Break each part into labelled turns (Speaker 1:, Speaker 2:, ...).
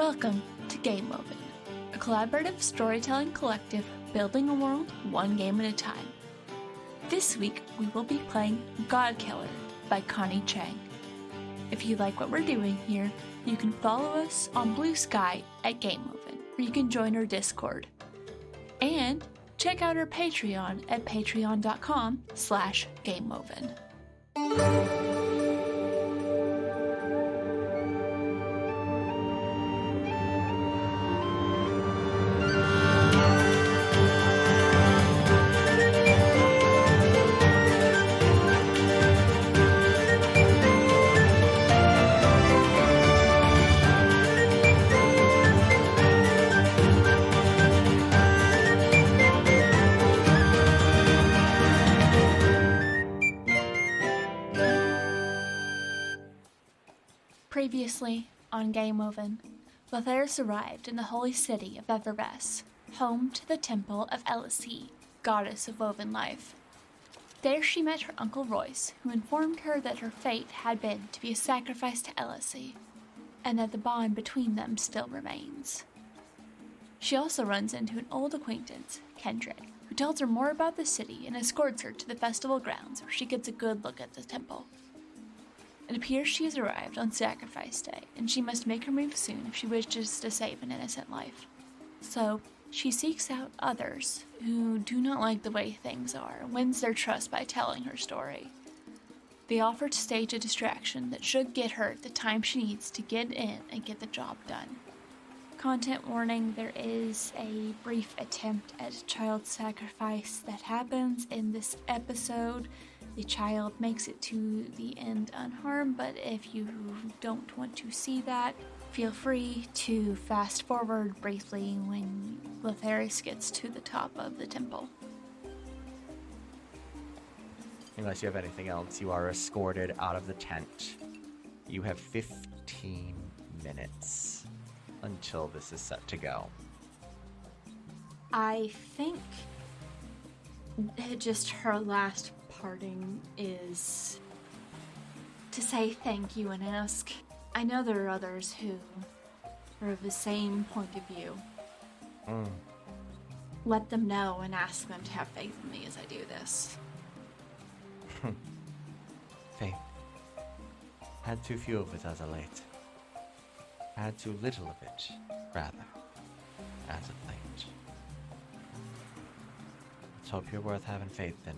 Speaker 1: Welcome to Game Oven, a collaborative storytelling collective building a world one game at a time. This week we will be playing Godkiller by Connie Chang. If you like what we're doing here, you can follow us on Blue Sky at Game Oven, or you can join our Discord. And check out our Patreon at patreon.com/GameOven. Previously on Game Oven, Litheris arrived in the holy city of Litheris, home to the temple of Elacee, goddess of woven life. There she met her uncle Royce, who informed her that her fate had been to be a sacrifice to Elacee, and that the bond between them still remains. She also runs into an old acquaintance, Kendrick, who tells her more about the city and escorts her to the festival grounds where she gets a good look at the temple. It appears she has arrived on Sacrifice Day, and she must make her move soon if she wishes to save an innocent life. So, she seeks out others who do not like the way things are and wins their trust by telling her story. They offer to stage a distraction that should get her the time she needs to get in and get the job done. Content warning, there is a brief attempt at child sacrifice that happens in this episode. The child makes it to the end unharmed, but if you don't want to see that, feel free to fast forward briefly when Litheris gets to the top of the temple.
Speaker 2: Unless you have anything else, you are escorted out of the tent. You have 15 minutes until this is set to go.
Speaker 3: I think just her last parting is to say thank you and ask. I know there are others who are of the same point of view. Let them know and ask them to have faith in me as I do this.
Speaker 2: Faith. Had too few of it as of late. Had too little of it, rather, as of late. Let's hope you're worth having faith in.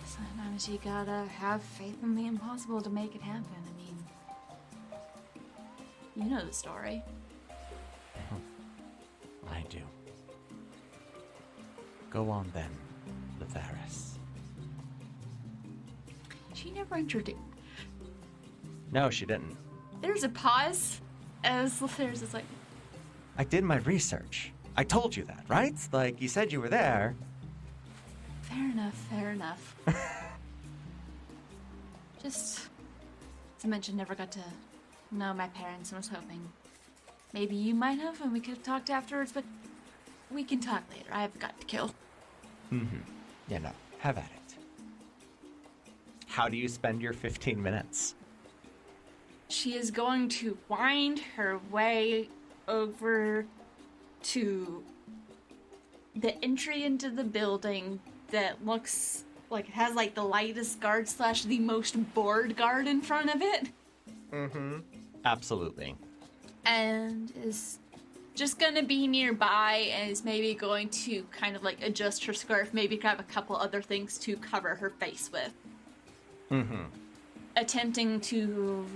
Speaker 3: Sometimes you gotta have faith in the impossible to make it happen. I mean, you know the story.
Speaker 2: I do. Go on then, Litheris.
Speaker 3: She never introduced.
Speaker 2: No, she didn't.
Speaker 3: There's a pause as Litheris is like,
Speaker 2: I did my research. I told you that, right? Like, you said you were there.
Speaker 3: fair enough. Just, as I mentioned, never got to know my parents and was hoping maybe you might have and we could have talked afterwards, but we can talk later. I have got to kill.
Speaker 2: Yeah, no, have at it. How do you spend your 15 minutes?
Speaker 3: She is going to wind her way over to the entry into the building that looks like it has like the lightest guard / the most bored guard in front of it.
Speaker 2: Absolutely.
Speaker 3: And is just gonna be nearby and is maybe going to kind of like adjust her scarf, maybe grab a couple other things to cover her face with. Attempting to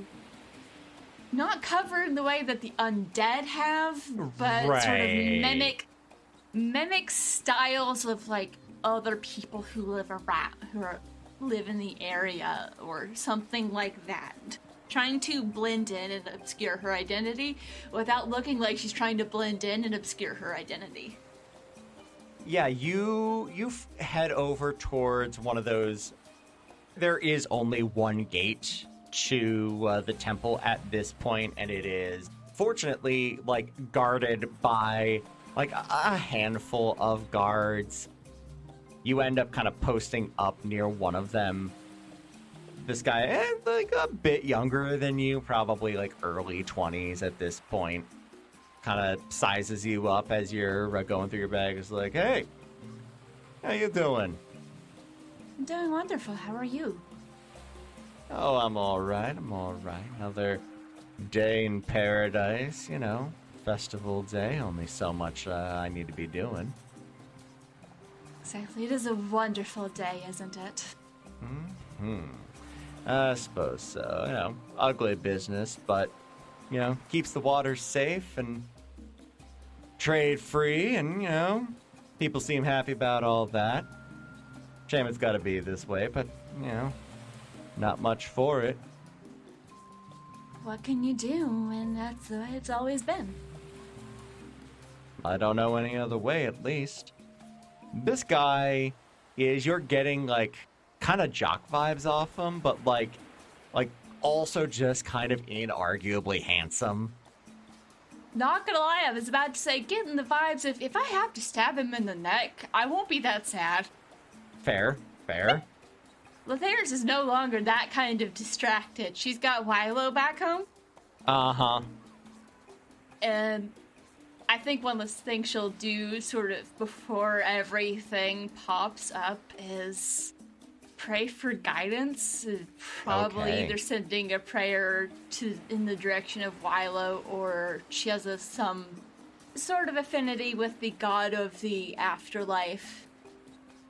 Speaker 3: not cover in the way that the undead have, but sort of mimic styles of like other people who live live in the area or something like that. Trying to blend in and obscure her identity without looking like she's trying to blend in and obscure her identity.
Speaker 2: Yeah, you head over towards one of those. There is only one gate to the temple at this point, and it is fortunately like guarded by like a handful of guards. You end up kind of posting up near one of them. This guy, like a bit younger than you, probably like early 20s at this point, kind of sizes you up as you're going through your bag. It's like, hey, how you doing?
Speaker 3: I'm doing wonderful. How are you?
Speaker 2: Oh, I'm all right. Another day in paradise, festival day. Only so much I need to be doing.
Speaker 3: Exactly. It is a wonderful day, isn't it?
Speaker 2: I suppose so. Ugly business, but, keeps the waters safe and trade free, and, people seem happy about all that. Shame it's got to be this way, but, not much for it.
Speaker 3: What can you do when that's the way it's always been?
Speaker 2: I don't know any other way, at least. This guy you're getting, like, kind of jock vibes off him, but, like also just kind of inarguably handsome.
Speaker 3: Not gonna lie, I was about to say, getting the vibes, if I have to stab him in the neck, I won't be that sad.
Speaker 2: Fair.
Speaker 3: Litheris is no longer that kind of distracted. She's got Wilo back home.
Speaker 2: Uh-huh.
Speaker 3: And I think one of the things she'll do sort of before everything pops up is pray for guidance. Probably either sending a prayer in the direction of Wilo, or she has some sort of affinity with the god of the afterlife.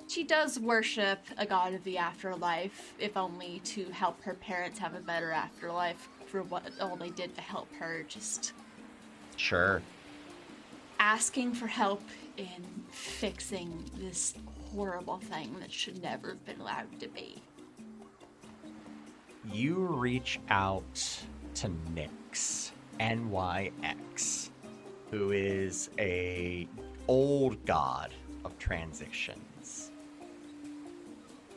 Speaker 3: She does worship a god of the afterlife, if only to help her parents have a better afterlife for what all they did to help her. Just
Speaker 2: sure.
Speaker 3: Asking for help in fixing this horrible thing that should never have been allowed to be.
Speaker 2: You reach out to Nyx, NYX, who is a old god of transitions.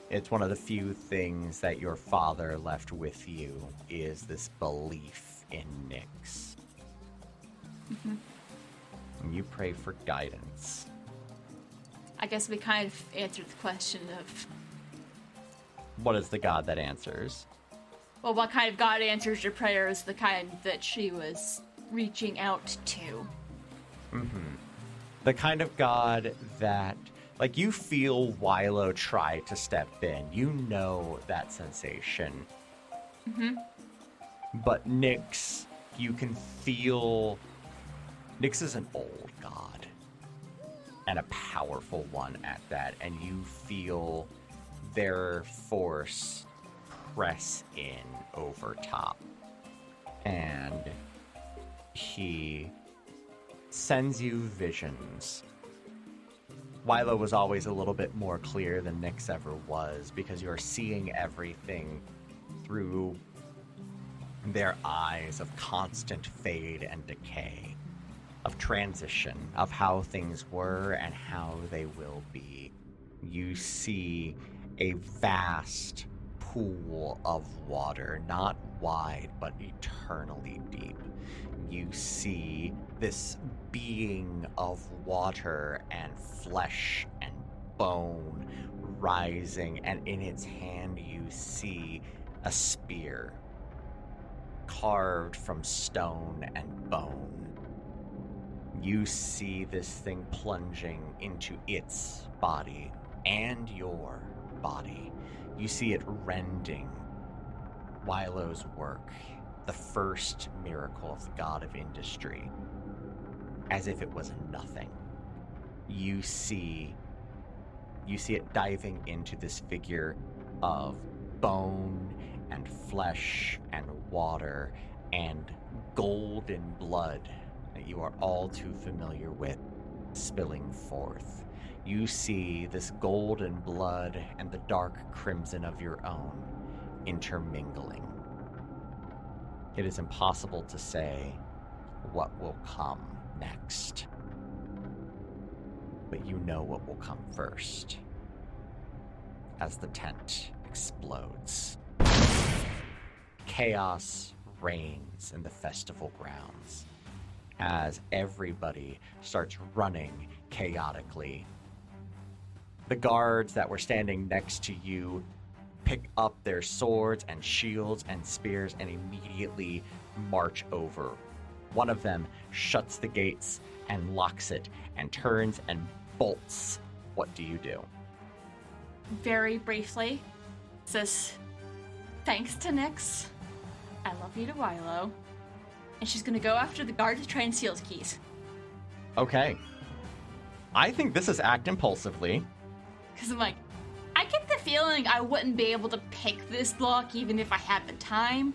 Speaker 2: It's one of the few things that your father left with you is this belief in Nyx.
Speaker 3: Mm-hmm.
Speaker 2: And you pray for guidance.
Speaker 3: I guess we kind of answered the question of...
Speaker 2: What is the god that answers?
Speaker 3: Well, what kind of god answers your prayer is the kind that she was reaching out to.
Speaker 2: Mm-hmm. The kind of god that... Like, you feel Wilo try to step in. You know that sensation.
Speaker 3: Mm-hmm.
Speaker 2: But Nyx, you can feel... Nyx is an old god. And a powerful one at that. And you feel their force press in over top. And he sends you visions. Wilo was always a little bit more clear than Nyx ever was, because you're seeing everything through their eyes of constant fade and decay, of transition, of how things were and how they will be. You see a vast pool of water, not wide, but eternally deep. You see this being of water and flesh and bone rising, and in its hand you see a spear carved from stone and bone. You see this thing plunging into its body and your body. You see it rending Wilo's work, the first miracle of the god of industry, as if it was nothing. You see it diving into this figure of bone and flesh and water and golden blood that you are all too familiar with spilling forth. You see this golden blood and the dark crimson of your own intermingling. It is impossible to say what will come next, but you know what will come first. As the tent explodes, chaos reigns in the festival grounds as everybody starts running chaotically. The guards that were standing next to you pick up their swords and shields and spears and immediately march over. One of them shuts the gates and locks it and turns and bolts. What do you do?
Speaker 3: Very briefly, says, thanks to Nyx. I love you to Wilo. And she's gonna go after the guard to try and steal the keys.
Speaker 2: Okay. I think this is act impulsively.
Speaker 3: Because I'm like, I get the feeling I wouldn't be able to pick this lock even if I had the time.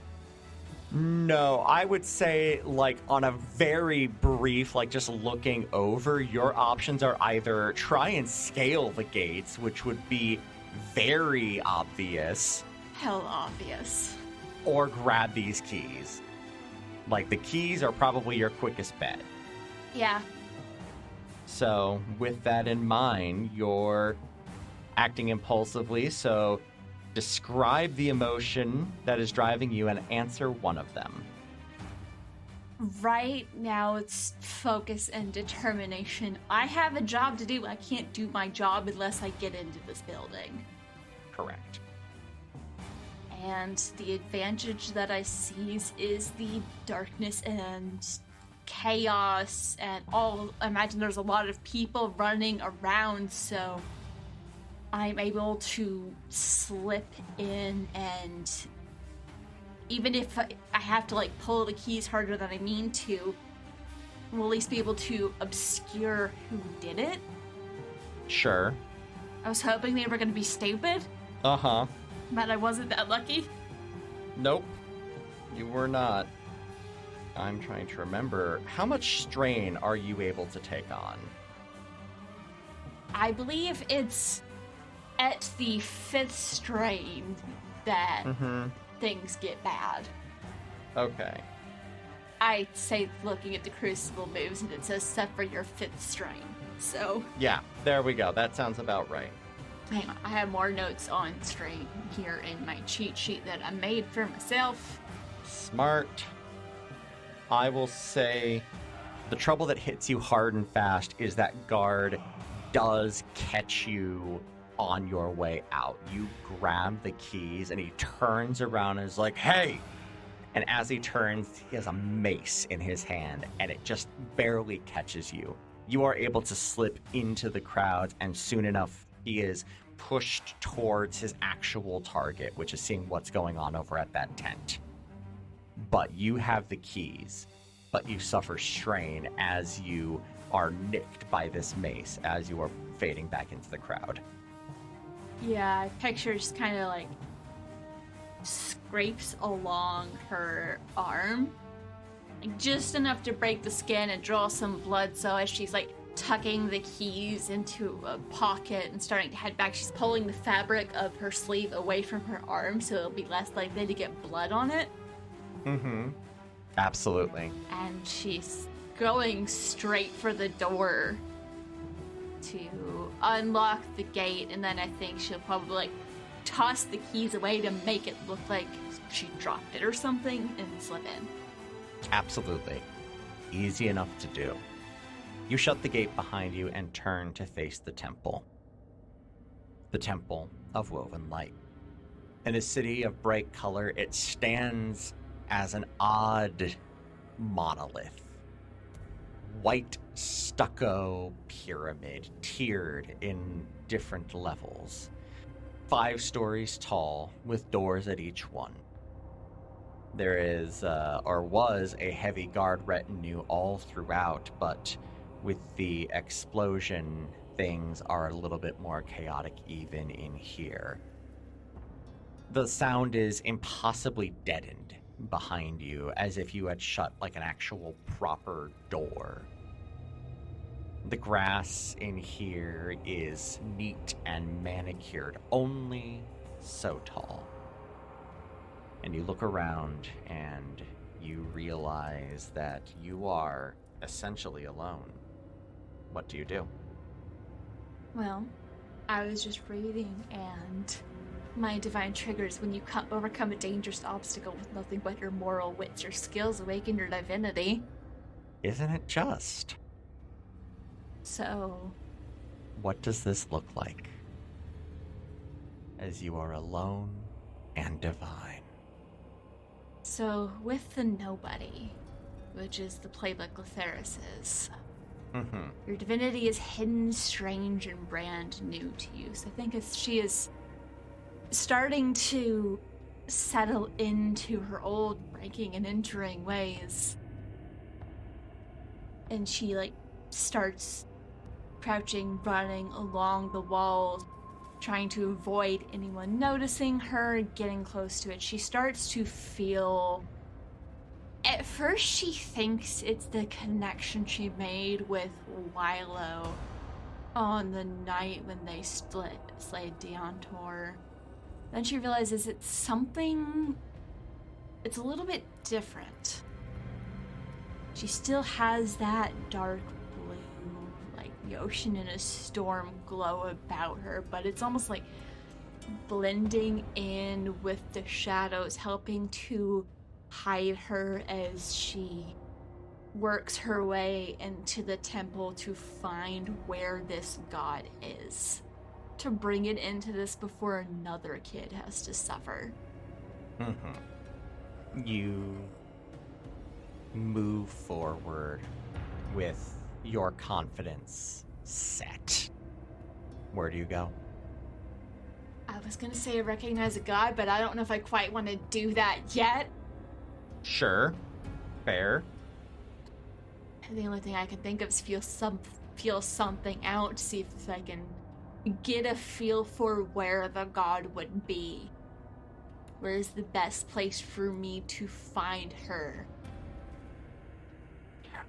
Speaker 2: No, I would say, like, on a very brief, like, just looking over, your options are either try and scale the gates, which would be very obvious.
Speaker 3: Hell obvious.
Speaker 2: Or grab these keys. Like, the keys are probably your quickest bet.
Speaker 3: Yeah.
Speaker 2: So, with that in mind, you're acting impulsively, so describe the emotion that is driving you and answer one of them.
Speaker 3: Right now, it's focus and determination. I have a job to do. I can't do my job unless I get into this building.
Speaker 2: Correct.
Speaker 3: And the advantage that I seize is the darkness and chaos and all. I imagine there's a lot of people running around, so I'm able to slip in, and even if I have to, like, pull the keys harder than I mean to, we'll at least be able to obscure who did it.
Speaker 2: Sure.
Speaker 3: I was hoping they were going to be stupid,
Speaker 2: Uh-huh.
Speaker 3: but I wasn't that lucky.
Speaker 2: Nope. You were not. I'm trying to remember. How much strain are you able to take on?
Speaker 3: I believe it's at the 5th strain that things get bad.
Speaker 2: Okay.
Speaker 3: I say, looking at the Crucible moves, and it says suffer your 5th strain. So
Speaker 2: Yeah, there we go. That sounds about right.
Speaker 3: hang on, I have more notes on strain here in my cheat sheet that I made for myself.
Speaker 2: Smart. I will say the trouble that hits you hard and fast is that guard does catch you on your way out. You grab the keys and he turns around and is like, hey! And as he turns, he has a mace in his hand and it just barely catches you. You are able to slip into the crowd, and soon enough he is pushed towards his actual target, which is seeing what's going on over at that tent. But you have the keys, but you suffer strain as you are nicked by this mace as you are fading back into the crowd.
Speaker 3: Yeah, I picture just kind of like scrapes along her arm, like just enough to break the skin and draw some blood. So as she's like tucking the keys into a pocket and starting to head back, she's pulling the fabric of her sleeve away from her arm so it'll be less likely to get blood on it.
Speaker 2: Mm-hmm. Absolutely.
Speaker 3: And she's going straight for the door to unlock the gate, and then I think she'll probably like toss the keys away to make it look like she dropped it or something and slip in.
Speaker 2: Absolutely. Easy enough to do. You shut the gate behind you and turn to face the temple. The Temple of Woven Light. In a city of bright color, it stands as an odd monolith. White stucco pyramid, tiered in different levels. 5 stories tall, with doors at each one. There is, or was, a heavy guard retinue all throughout, but with the explosion, things are a little bit more chaotic even in here. The sound is impossibly deadened behind you, as if you had shut like an actual proper door. The grass in here is neat and manicured, only so tall. And you look around and you realize that you are essentially alone. What do you do?
Speaker 3: Well, I was just reading, and my divine triggers when you overcome a dangerous obstacle with nothing but your moral wits or skills awaken your divinity.
Speaker 2: Isn't it just?
Speaker 3: So,
Speaker 2: What does this look like? as you are alone and divine.
Speaker 3: So, with the nobody, which is the playbook Litheris is, your divinity is hidden, strange, and brand new to you. So I think she is starting to settle into her old breaking and entering ways. And she, starts crouching, running along the walls, trying to avoid anyone noticing her, getting close to it. She starts to feel... At first, she thinks it's the connection she made with Wilo on the night when they slayed Deontor. Then she realizes it's something... It's a little bit different. She still has that dark blue, like the ocean in a storm glow about her, but it's almost like blending in with the shadows, helping to hide her as she works her way into the temple to find where this god is, to bring it into this before another kid has to suffer.
Speaker 2: You move forward with your confidence set. Where do you go?
Speaker 3: I was gonna say I recognize a god, but I don't know if I quite want to do that yet.
Speaker 2: Sure. Fair.
Speaker 3: The only thing I can think of is feel something out, see if I can get a feel for where the god would be. Where is the best place for me to find her?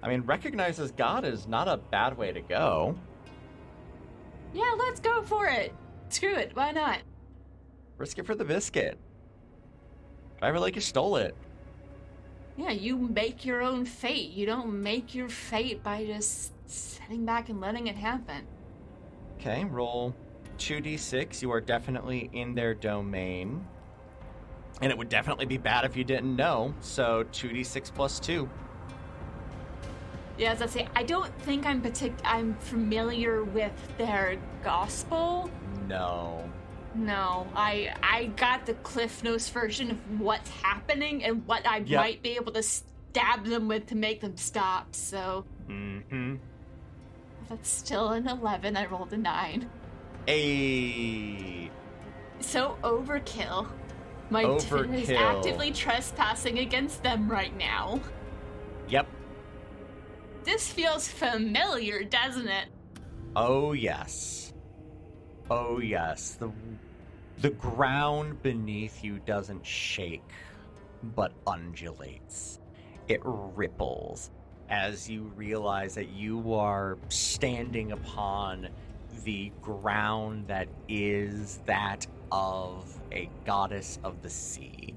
Speaker 2: I mean, recognize as God is not a bad way to go.
Speaker 3: Yeah, let's go for it. Screw it, why not?
Speaker 2: Risk it for the biscuit. Driver like you stole it.
Speaker 3: Yeah, you make your own fate. You don't make your fate by just sitting back and letting it happen.
Speaker 2: Okay, roll 2d6. You are definitely in their domain. And it would definitely be bad if you didn't know. So 2d6 plus 2.
Speaker 3: Yeah, as I say, I don't think I'm familiar with their gospel.
Speaker 2: No.
Speaker 3: No, I got the Cliff Notes version of what's happening and what I might be able to stab them with to make them stop, so... That's still an 11, I rolled a 9.
Speaker 2: Hey.
Speaker 3: So overkill. My divinity is actively trespassing against them right now.
Speaker 2: Yep.
Speaker 3: This feels familiar, doesn't it?
Speaker 2: Oh, yes. Oh, yes. The ground beneath you doesn't shake, but undulates. It ripples as you realize that you are standing upon the ground that is that of a goddess of the sea.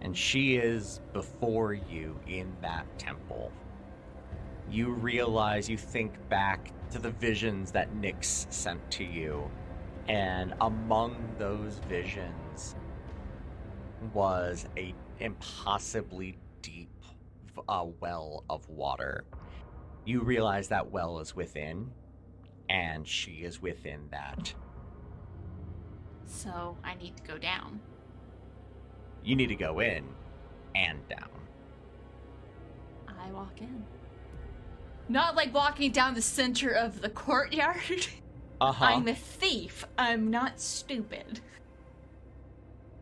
Speaker 2: And she is before you in that temple. You realize, you think back to the visions that Nyx sent to you, and among those visions was a impossibly deep well of water. You realize that well is within, and she is within that.
Speaker 3: So I need to go down.
Speaker 2: You need to go in and down.
Speaker 3: I walk in. Not like walking down the center of the courtyard. I'm a thief. I'm not stupid.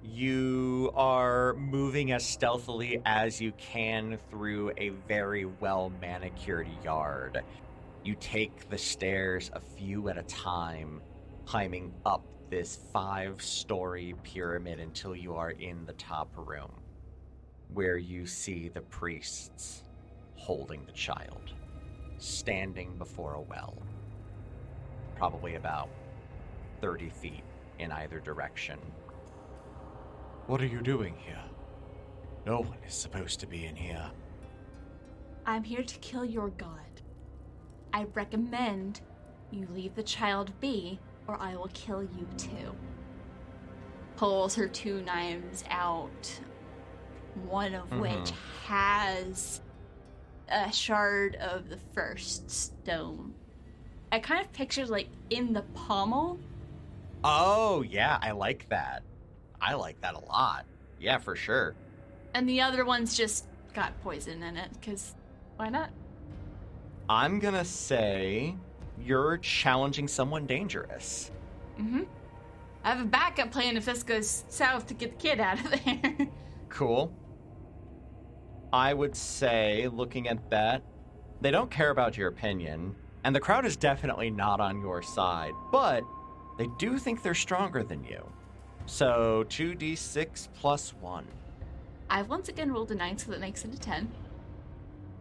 Speaker 2: You are moving as stealthily as you can through a very well-manicured yard. You take the stairs a few at a time, climbing up this 5-story pyramid until you are in the top room, where you see the priests holding the child, standing before a well, probably about 30 feet in either direction. What are you doing here? No one is supposed to be in here.
Speaker 3: I'm here to kill your god. I recommend you leave the child be, or I will kill you too. Pulls her 2 knives out, one of which has a shard of the first stone. I kind of pictured, like, in the pommel,
Speaker 2: Oh, yeah, I like that. I like that a lot. Yeah, for sure.
Speaker 3: And the other one's just got poison in it, because why not?
Speaker 2: I'm gonna say you're challenging someone dangerous.
Speaker 3: Mm-hmm. I have a backup plan if this goes south to get the kid out of there.
Speaker 2: Cool. I would say, looking at that, they don't care about your opinion, and the crowd is definitely not on your side, but they do think they're stronger than you. So 2d6 plus 1.
Speaker 3: I once again rolled a 9, so that makes it a 10.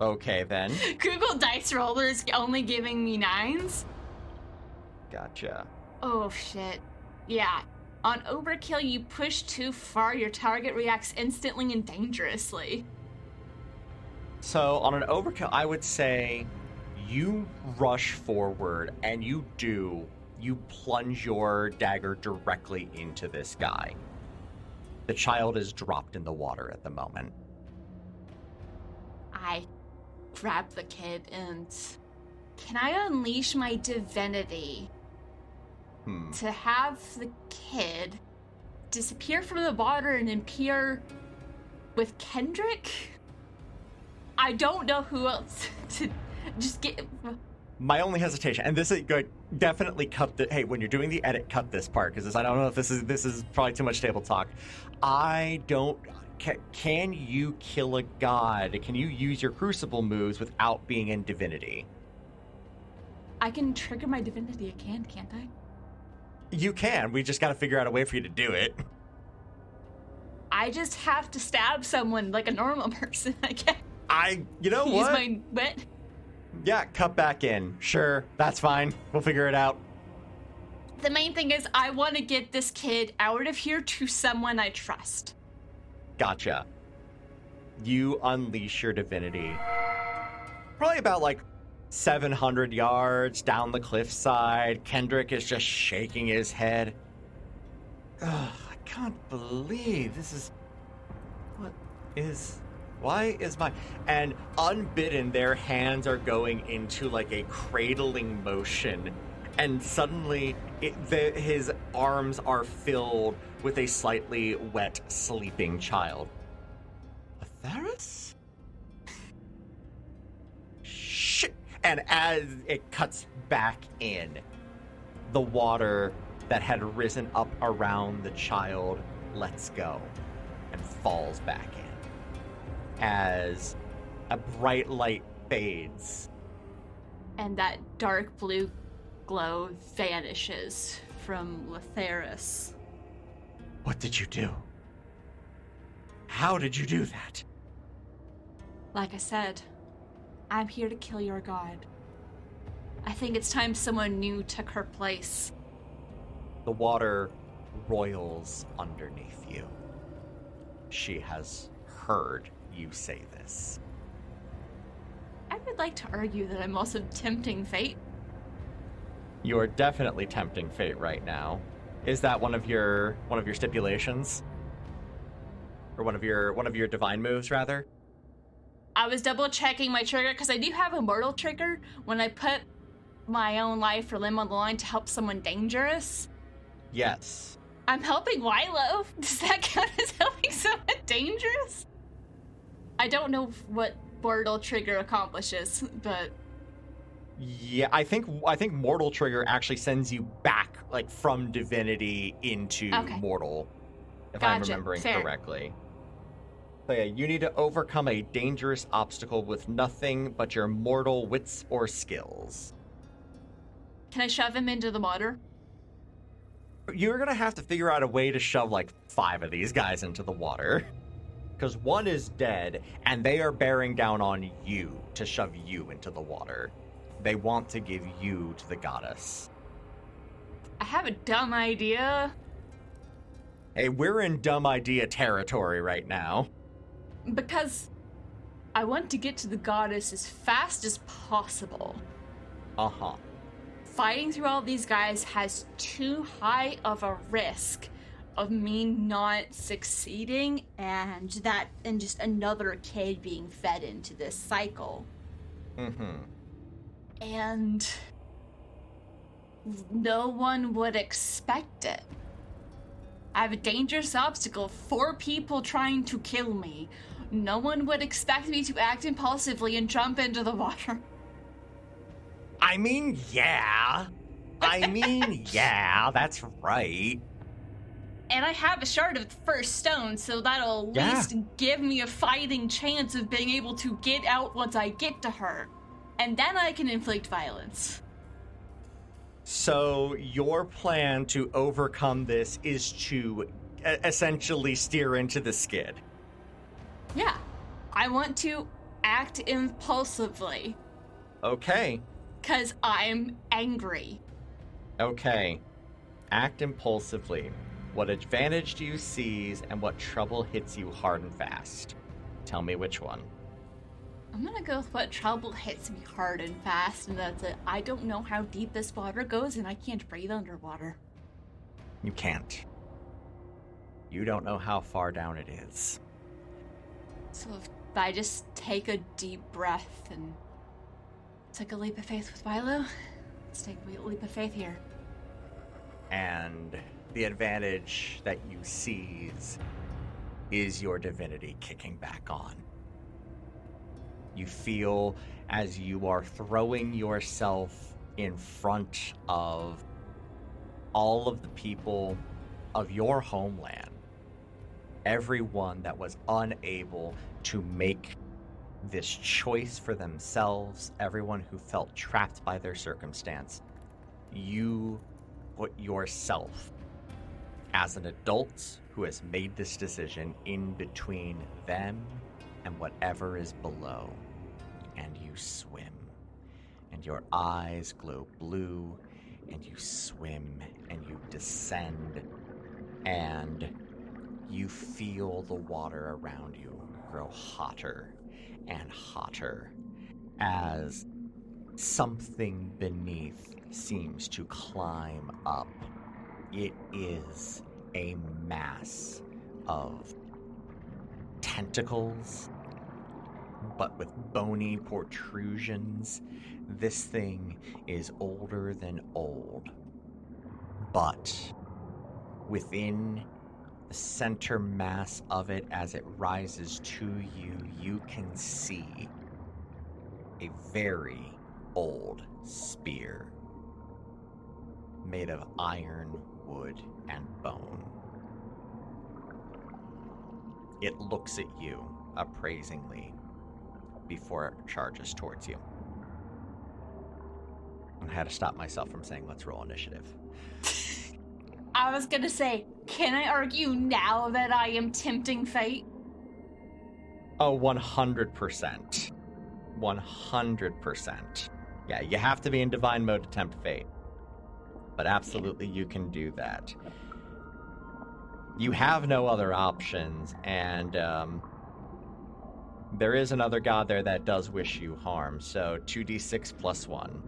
Speaker 2: Okay, then.
Speaker 3: Google Dice Roller is only giving me 9s.
Speaker 2: Gotcha.
Speaker 3: Oh, shit. Yeah. On overkill, you push too far, your target reacts instantly and dangerously.
Speaker 2: So on an overkill, I would say you rush forward and you plunge your dagger directly into this guy. The child is dropped in the water at the moment.
Speaker 3: I grab the kid and... Can I unleash my divinity to have the kid disappear from the water and appear with Kendrick? I don't know who else to just get...
Speaker 2: My only hesitation, and this is good, definitely cut the... Hey, when you're doing the edit, cut this part, because I don't know if this is probably too much table talk. I don't... Can you kill a god? Can you use your crucible moves without being in divinity?
Speaker 3: I can trigger my divinity again, can't I?
Speaker 2: You can. We just got to figure out a way for you to do it.
Speaker 3: I just have to stab someone like a normal person, I guess.
Speaker 2: You know what?
Speaker 3: Use my wit.
Speaker 2: Yeah, cut back in. Sure, that's fine. We'll figure it out.
Speaker 3: The main thing is I want to get this kid out of here to someone I trust.
Speaker 2: Gotcha. You unleash your divinity. Probably about 700 yards down the cliffside. Kendrick is just shaking his head. Ugh, I can't believe this is... Why is my... And unbidden, their hands are going into a cradling motion. And suddenly, his arms are filled with a slightly wet, sleeping child. Litheris? Shit! And as it cuts back in, the water that had risen up around the child lets go and falls back in. As a bright light fades.
Speaker 3: And that dark blue glow vanishes from Litheris.
Speaker 2: What did you do? How did you do that?
Speaker 3: Like I said, I'm here to kill your god. I think it's time someone new took her place.
Speaker 2: The water roils underneath you. She has heard you say this.
Speaker 3: I would like to argue that I'm also tempting fate.
Speaker 2: You are definitely tempting fate right now. Is that one of your stipulations? Or one of your divine moves, rather?
Speaker 3: I was double checking my trigger because I do have a mortal trigger when I put my own life or limb on the line to help someone dangerous.
Speaker 2: Yes.
Speaker 3: I'm helping Wilo. Does that count as helping someone dangerous? I don't know what mortal trigger accomplishes, but...
Speaker 2: Yeah, I think mortal trigger actually sends you back, from divinity into mortal, if I'm remembering correctly. So yeah, you need to overcome a dangerous obstacle with nothing but your mortal wits or skills.
Speaker 3: Can I shove him into the water?
Speaker 2: You're gonna have to figure out a way to shove 5 of these guys into the water. Because one is dead, and they are bearing down on you to shove you into the water. They want to give you to the goddess.
Speaker 3: I have a dumb idea.
Speaker 2: Hey, we're in dumb idea territory right now.
Speaker 3: Because I want to get to the goddess as fast as possible.
Speaker 2: Uh-huh.
Speaker 3: Fighting through all these guys has too high of a risk of me not succeeding and just another kid being fed into this cycle.
Speaker 2: Mm-hmm.
Speaker 3: And no one would expect it. I have a dangerous obstacle, 4 people trying to kill me. No one would expect me to act impulsively and jump into the water.
Speaker 2: I mean, yeah. That's right.
Speaker 3: And I have a shard of the first stone, so that'll at least give me a fighting chance of being able to get out once I get to her. And then I can inflict violence.
Speaker 2: So your plan to overcome this is to essentially steer into the skid.
Speaker 3: Yeah. I want to act impulsively.
Speaker 2: Okay.
Speaker 3: 'Cause I'm angry.
Speaker 2: Okay. Act impulsively. What advantage do you seize, and what trouble hits you hard and fast? Tell me which one.
Speaker 3: I'm gonna go with what trouble hits me hard and fast, and that's it. I don't know how deep this water goes, and I can't breathe underwater.
Speaker 2: You can't. You don't know how far down it is.
Speaker 3: So if I just take a deep breath and take a leap of faith with Milo, let's take a leap of faith here.
Speaker 2: And the advantage that you seize is your divinity kicking back on. You feel as you are throwing yourself in front of all of the people of your homeland, everyone that was unable to make this choice for themselves, everyone who felt trapped by their circumstance, you put yourself as an adult who has made this decision in between them and whatever is below, and you swim, and your eyes glow blue, and you swim, and you descend, and you feel the water around you grow hotter and hotter as something beneath seems to climb up. It is a mass of tentacles, but with bony protrusions. This thing is older than old, but within the center mass of it, as it rises to you, you can see a very old spear made of iron, wood, and bone. It looks at you appraisingly before it charges towards you. I had to stop myself from saying, let's roll initiative.
Speaker 3: I was gonna say, can I argue now that I am tempting fate?
Speaker 2: Oh, 100%. 100%. Yeah, you have to be in divine mode to tempt fate. But absolutely you can do that. You have no other options, and there is another god there that does wish you harm, so 2d6 plus 1.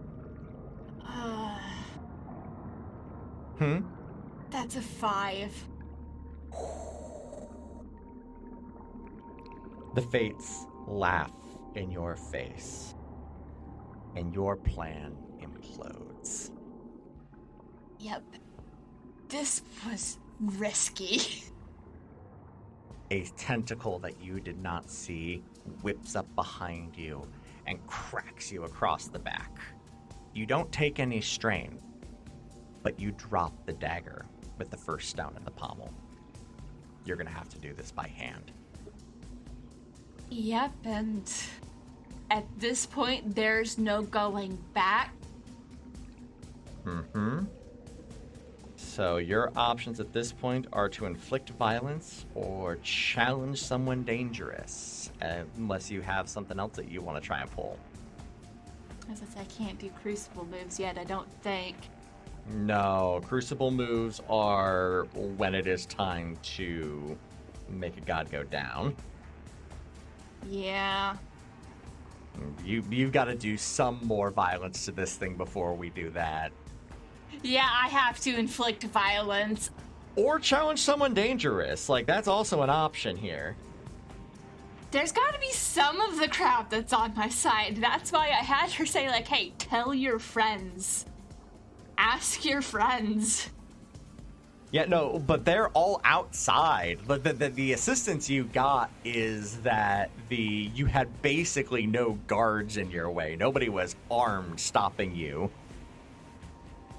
Speaker 3: That's a 5.
Speaker 2: The fates laugh in your face, and your plan implodes.
Speaker 3: Yep. This was risky.
Speaker 2: A tentacle that you did not see whips up behind you and cracks you across the back. You don't take any strain, but you drop the dagger with the first stone in the pommel. You're gonna have to do this by hand.
Speaker 3: Yep, and at this point, there's no going back.
Speaker 2: So your options at this point are to inflict violence or challenge someone dangerous, unless you have something else that you want to try and pull.
Speaker 3: As I said, I can't do crucible moves yet, I don't think.
Speaker 2: No, crucible moves are when it is time to make a god go down.
Speaker 3: Yeah.
Speaker 2: You've got to do some more violence to this thing before we do that.
Speaker 3: Yeah, I have to inflict violence.
Speaker 2: Or challenge someone dangerous. Like, that's also an option here.
Speaker 3: There's got to be some of the crowd that's on my side. That's why I had her say, like, hey, tell your friends. Ask your friends.
Speaker 2: Yeah, no, but they're all outside. But the assistance you got is that you had basically no guards in your way. Nobody was armed stopping you.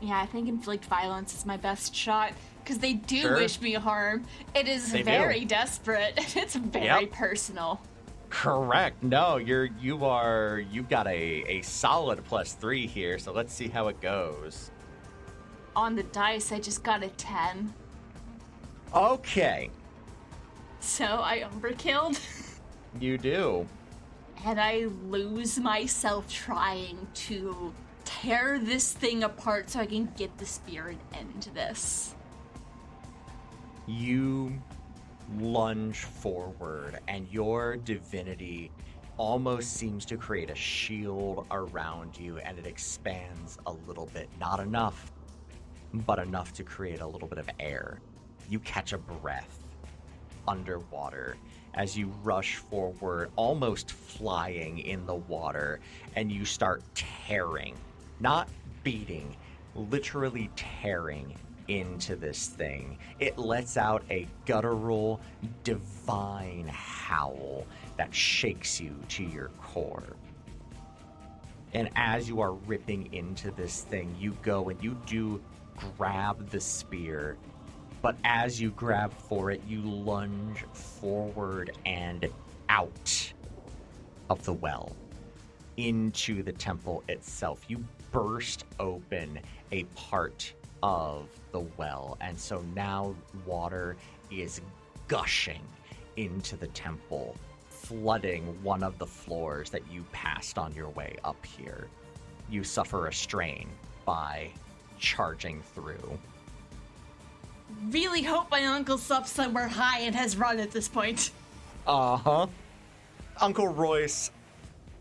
Speaker 3: Yeah, I think inflict violence is my best shot, because they do
Speaker 2: Sure.
Speaker 3: wish me harm. It is
Speaker 2: They
Speaker 3: very
Speaker 2: do.
Speaker 3: desperate. It's very personal.
Speaker 2: Correct. No, you've got a solid +3 here, so let's see how it goes.
Speaker 3: On the dice, I just got a 10.
Speaker 2: Okay.
Speaker 3: So I overkilled.
Speaker 2: You do.
Speaker 3: And I lose myself trying to tear this thing apart so I can get the spear and end this.
Speaker 2: You lunge forward, and your divinity almost seems to create a shield around you, and it expands a little bit. Not enough, but enough to create a little bit of air. You catch a breath underwater as you rush forward, almost flying in the water, and you start tearing, not beating, literally tearing into this thing. It lets out a guttural, divine howl that shakes you to your core. And as you are ripping into this thing, you go and you do grab the spear, but as you grab for it, you lunge forward and out of the well into the temple itself. You burst open a part of the well, and so now water is gushing into the temple, flooding one of the floors that you passed on your way up here. You suffer a strain by charging through.
Speaker 3: Really hope my uncle's up somewhere high and has run at this point.
Speaker 2: Uh-huh. Uncle Royce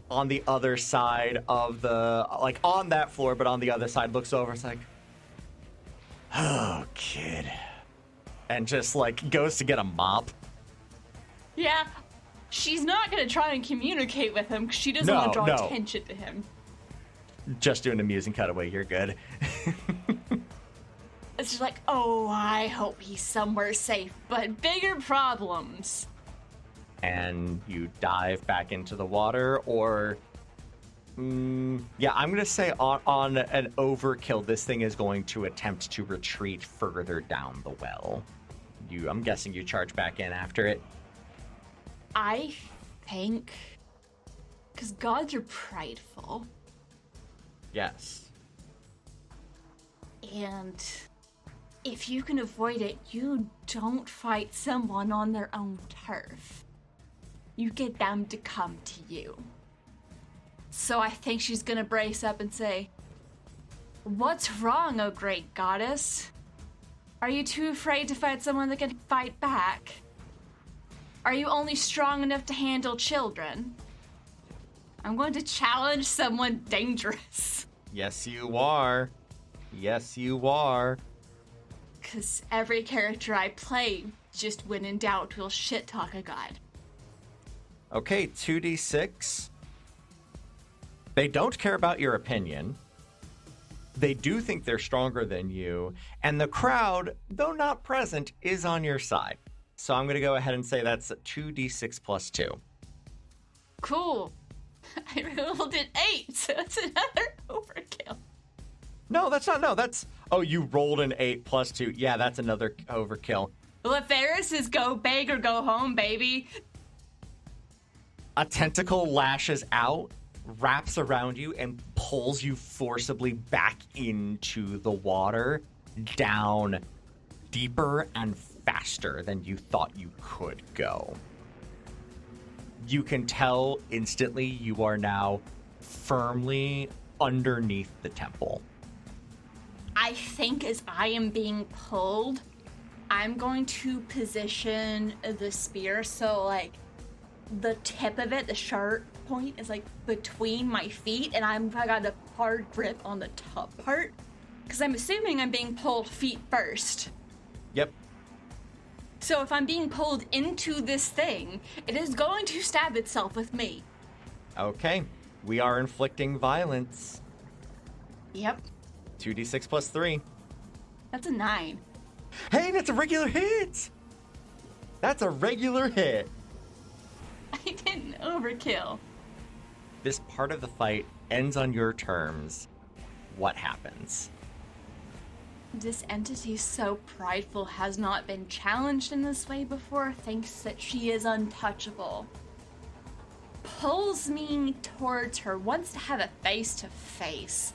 Speaker 2: on the other side of the, like on that floor, but on the other side, looks over, it's like, oh, kid. And just like goes to get a mop.
Speaker 3: Yeah, she's not gonna try and communicate with him because she doesn't want to draw
Speaker 2: No.
Speaker 3: attention to him.
Speaker 2: Just doing a musing cutaway, you're good.
Speaker 3: It's just like, oh, I hope he's somewhere safe, but bigger problems.
Speaker 2: And you dive back into the water, or yeah, I'm gonna say on an overkill, this thing is going to attempt to retreat further down the well. I'm guessing you charge back in after it.
Speaker 3: I think, because gods are prideful,
Speaker 2: Yes.
Speaker 3: and if you can avoid it, you don't fight someone on their own turf. You get them to come to you. So I think she's gonna brace up and say, "What's wrong, oh great goddess? Are you too afraid to fight someone that can fight back? Are you only strong enough to handle children? I'm going to challenge someone dangerous."
Speaker 2: Yes, you are. Yes, you are.
Speaker 3: Because every character I play, just when in doubt, will shit talk a god.
Speaker 2: Okay, 2d6. They don't care about your opinion. They do think they're stronger than you. And the crowd, though not present, is on your side. So I'm going to go ahead and say that's 2d6 plus 2.
Speaker 3: Cool. I rolled an 8, so it's another overkill.
Speaker 2: No, that's not. No, that's... Oh, you rolled an 8 plus 2. Yeah, that's another overkill.
Speaker 3: Litheris is go big or go home, baby.
Speaker 2: A tentacle lashes out, wraps around you, and pulls you forcibly back into the water, down deeper and faster than you thought you could go. You can tell instantly you are now firmly underneath the temple.
Speaker 3: I think as I am being pulled, I'm going to position the spear so, like, the tip of it, the sharp point, is, like, between my feet, and I got a hard grip on the top part, because I'm assuming I'm being pulled feet first.
Speaker 2: Yep.
Speaker 3: So if I'm being pulled into this thing, it is going to stab itself with me.
Speaker 2: Okay. We are inflicting violence.
Speaker 3: Yep.
Speaker 2: 2d6 plus 3.
Speaker 3: That's a 9.
Speaker 2: Hey, that's a regular hit! That's a regular hit!
Speaker 3: I didn't overkill.
Speaker 2: This part of the fight ends on your terms. What happens?
Speaker 3: This entity so prideful has not been challenged in this way before, thinks that she is untouchable. Pulls me towards her, wants to have a face-to-face.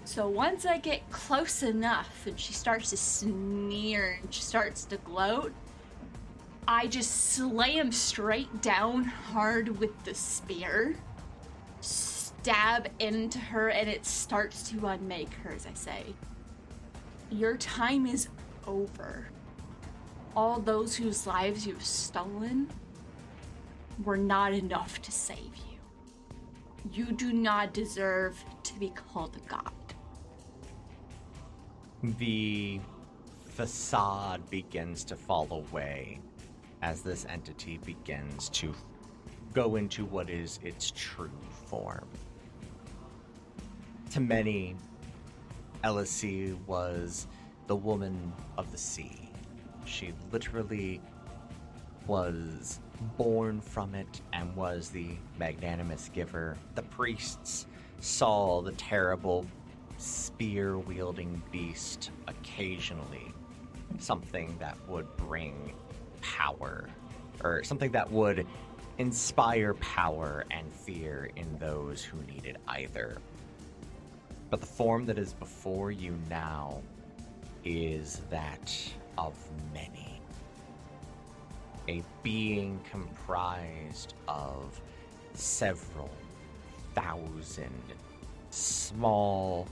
Speaker 3: So once I get close enough and she starts to sneer and she starts to gloat, I just slam straight down hard with the spear, stab into her, and it starts to unmake her as I say, "Your time is over. All those whose lives you've stolen were not enough to save you. You do not deserve to be called a god."
Speaker 2: The facade begins to fall away as this entity begins to go into what is its true form. To many, Elacee was the woman of the sea. She literally was born from it and was the magnanimous giver. The priests saw the terrible spear-wielding beast occasionally, something that would bring power, or something that would inspire power and fear in those who needed either. But the form that is before you now is that of many. A being comprised of several thousand small,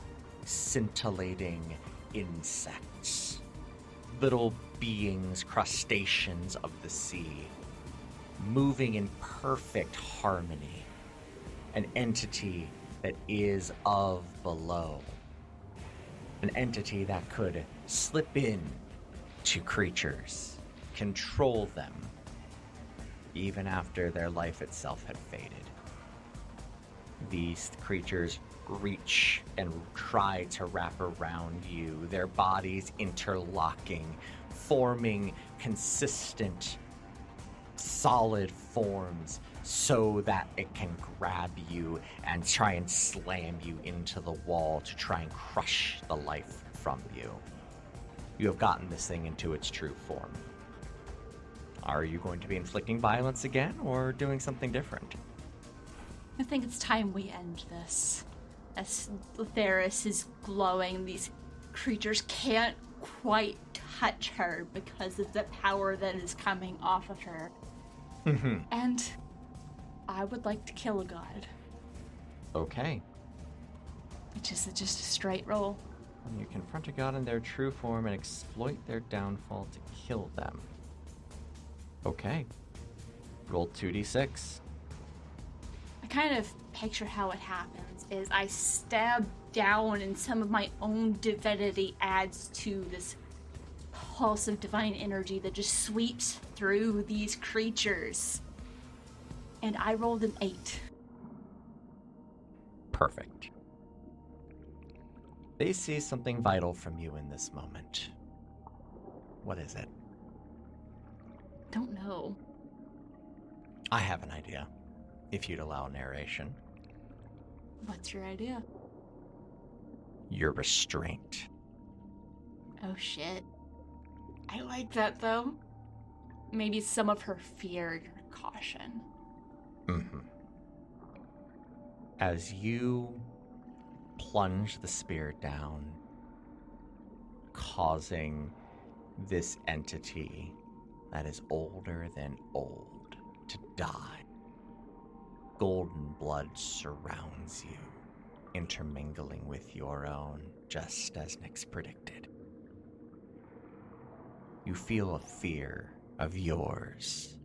Speaker 2: scintillating insects. Little beings, crustaceans of the sea, moving in perfect harmony. An entity that is of below. An entity that could slip in to creatures, control them, even after their life itself had faded. These creatures reach and try to wrap around you, their bodies interlocking, forming consistent, solid forms so that it can grab you and try and slam you into the wall to try and crush the life from you. You have gotten this thing into its true form. Are you going to be inflicting violence again or doing something different?
Speaker 3: I think it's time we end this. As Litheris is glowing, these creatures can't quite touch her because of the power that is coming off of her.
Speaker 2: Mm-hmm.
Speaker 3: And I would like to kill a god.
Speaker 2: Okay.
Speaker 3: Which is just a straight roll.
Speaker 2: You confront a god in their true form and exploit their downfall to kill them. Okay. Roll 2d6.
Speaker 3: I kind of picture how it happens is I stab down and some of my own divinity adds to this pulse of divine energy that just sweeps through these creatures. And I rolled an 8.
Speaker 2: Perfect. They see something vital from you in this moment. What is it?
Speaker 3: Don't know.
Speaker 2: I have an idea, if you'd allow narration.
Speaker 3: What's your idea?
Speaker 2: Your restraint.
Speaker 3: Oh shit. I like that though. Maybe some of her fear or caution.
Speaker 2: Mm-hmm. As you plunge the spear down, causing this entity that is older than old to die, golden blood surrounds you, intermingling with your own, just as Nyx predicted. You feel a fear of yours.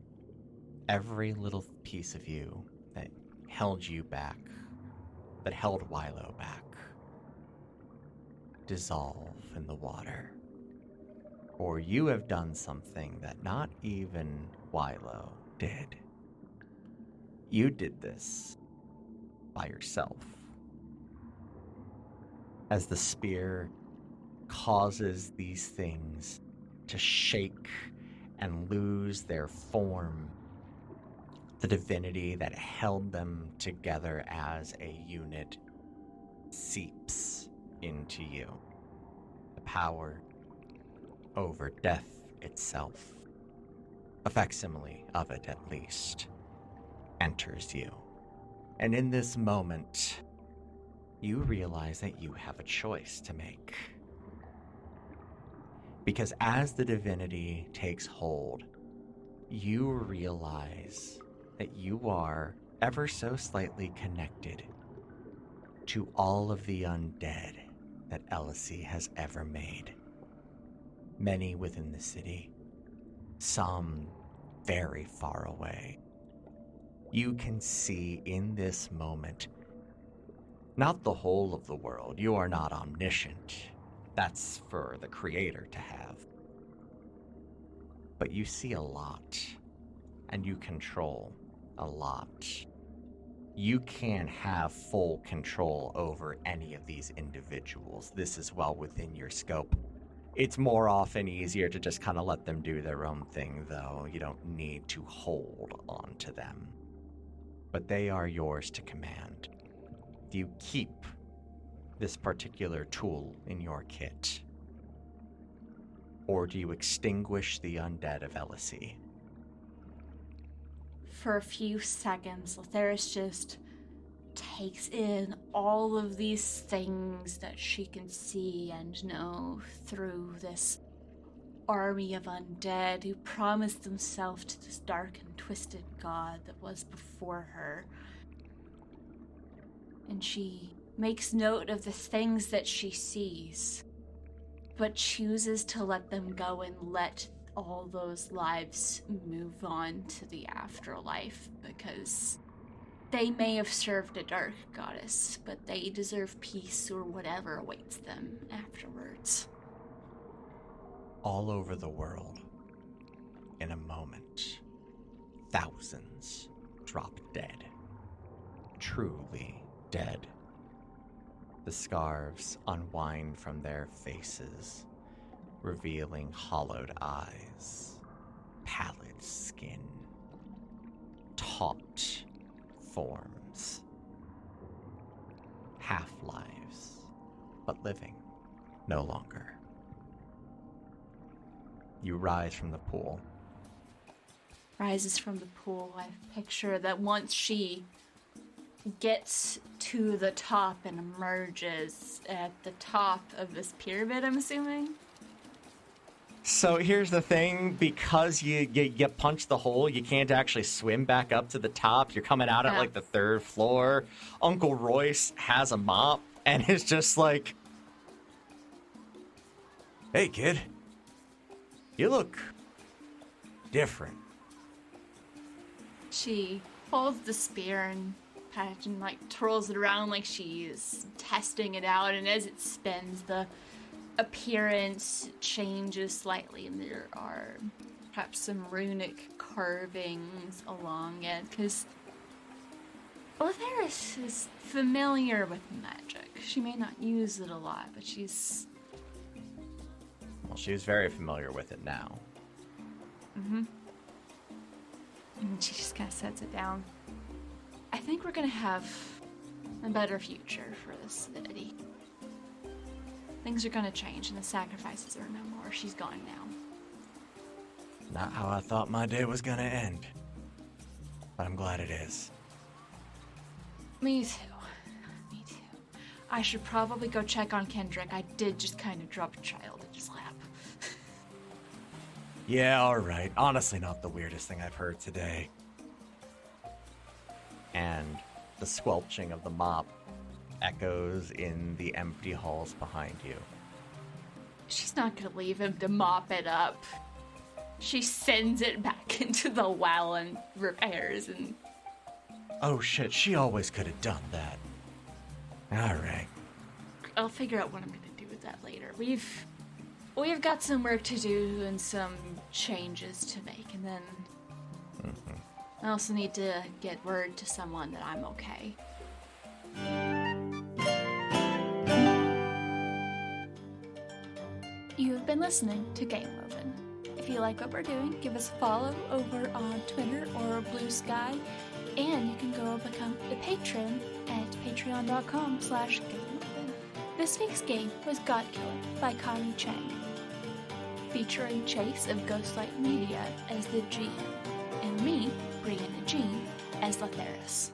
Speaker 2: Every little piece of you that held you back, that held Wilo back, dissolve in the water. Or you have done something that not even Wilo did. You did this by yourself. as the spear causes these things to shake and lose their form. The divinity that held them together as a unit seeps into you. The power over death itself, a facsimile of it at least, enters you. And in this moment, you realize that you have a choice to make. Because as the divinity takes hold, you realize that you are ever so slightly connected to all of the undead that Elacee has ever made. Many within the city, some very far away. You can see in this moment, not the whole of the world. You are not omniscient. That's for the creator to have. But you see a lot, and you control a lot. You can't have full control over any of these individuals. This is well within your scope. It's more often easier to just kind of let them do their own thing, though. You don't need to hold on to them. But they are yours to command. Do you keep this particular tool in your kit? Or do you extinguish the undead of Elacee?
Speaker 3: For a few seconds, Litheris just takes in all of these things that she can see and know through this army of undead who promised themselves to this dark and twisted god that was before her. And she makes note of the things that she sees, but chooses to let them go and let all those lives move on to the afterlife, because they may have served a dark goddess, but they deserve peace or whatever awaits them afterwards.
Speaker 2: All over the world, in a moment, thousands drop dead. Truly dead. The scarves unwind from their faces, revealing hollowed eyes, pallid skin, taut forms, half-lives, but living no longer. You rise from the pool.
Speaker 3: Rises from the pool. I picture that once she gets to the top and emerges at the top of this pyramid, I'm assuming.
Speaker 2: So here's the thing, because you punch the hole, you can't actually swim back up to the top. You're coming out at like the third floor. Uncle Royce has a mop and is just like, "Hey kid, you look different."
Speaker 3: She holds the spear and like twirls it around like she's testing it out, and as it spins, the appearance changes slightly, and there are perhaps some runic carvings along it, because Litheris is familiar with magic. She may not use it a lot, but she's...
Speaker 2: Well, she's very familiar with it now.
Speaker 3: Mm-hmm. And she just kind of sets it down. I think we're gonna have a better future for this city. Things are gonna change, and the sacrifices are no more. She's gone now.
Speaker 2: Not how I thought my day was gonna end. But I'm glad it is.
Speaker 3: Me too. Me too. I should probably go check on Kendrick. I did just kind of drop a child in his lap.
Speaker 2: Yeah, alright. Honestly, not the weirdest thing I've heard today. And the squelching of the mop echoes in the empty halls behind you.
Speaker 3: She's not gonna leave him to mop it up. She sends it back into the well and repairs and...
Speaker 2: Oh shit, she always could have done that. Alright.
Speaker 3: I'll figure out what I'm gonna do with that later. We've got some work to do and some changes to make, and then...
Speaker 2: Mm-hmm.
Speaker 3: I also need to get word to someone that I'm okay.
Speaker 1: been listening to Game Woven. If you like what we're doing, give us a follow over on Twitter or Blue Sky, and you can go become a patron at patreon.com/GameWoven. This week's game was Godkiller by Connie Chang, featuring Chase of Ghostlight Media as the GM, and me, Brianna Jean, as Litheris.